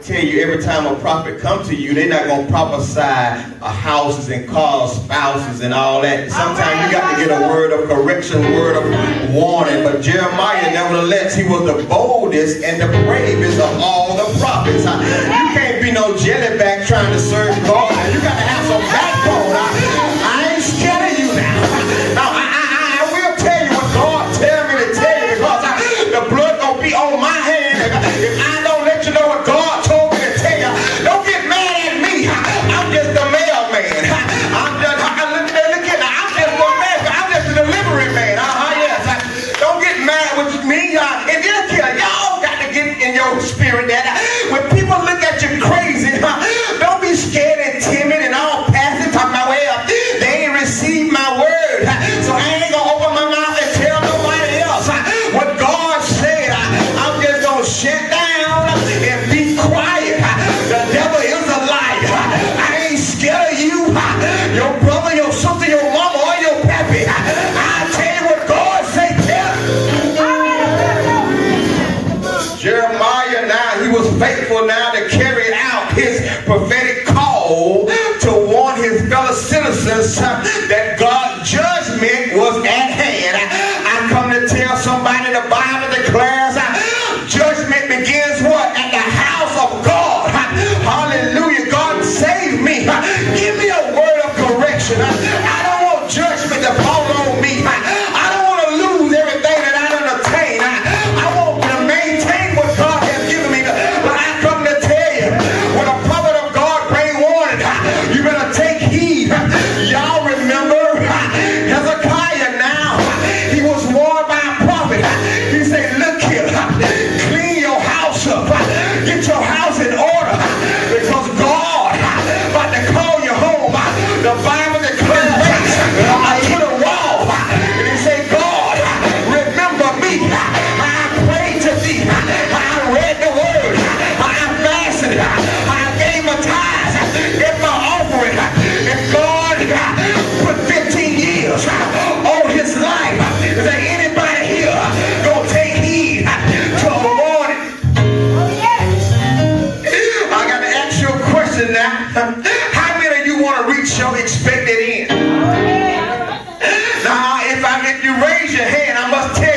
tell you, every time a prophet comes to you, they're not going to prophesy houses and cars, spouses and all that. Sometimes you got to get a word of correction, word of warning. But Jeremiah, nevertheless, he was the boldest and the bravest of all the prophets. You can't be no jellyback trying to serve God. You got to have some backbone. I ain't scared of you now. Now I will tell you what God tell me to tell you, because the blood gonna be on my hand if I don't let you know what God told me to tell you. Don't get mad at me. I'm just the mailman. I'm just the delivery man. Yes. Don't get mad with me. And then y'all got to get in your spirit that when people look at you crazy, don't be scared and timid and all passive talking about, well, they ain't received my word, so I ain't gonna open my mouth and tell nobody else what God said. I'm just gonna shut down and be quiet. The devil is a liar. I ain't scared of you, your brother, your sister, your mama, or your pappy. I tell you what God say. Jeremiah now, he was faithful now to carry out his prophetic call to warn his fellow citizens that God's judgment was at hand. I come to tell somebody the Bible declares judgment begins what? At the house of God. Hallelujah. God save me. Give me a word of correction. I don't want judgment to fall on me. I don't want to lose everything that I done attained. I want to maintain what God has given me. But I come to tell you, when a prophet of God bring warning, you better take heed. Y'all remember Hezekiah now? He was warned by a prophet. He said, look here, clean your house up. Get your house in order, because God about to call you home. The Bible declares to the wall. And he said, God, remember me. I prayed to thee. I read the word. I fasted. I gave my tithes. Get my offering. And God put 15 years on his life. Is there anybody here gonna take heed to a warning? I gotta ask you a question now. How many of you want to reach your expected end? Now, if you raise your hand, I must tell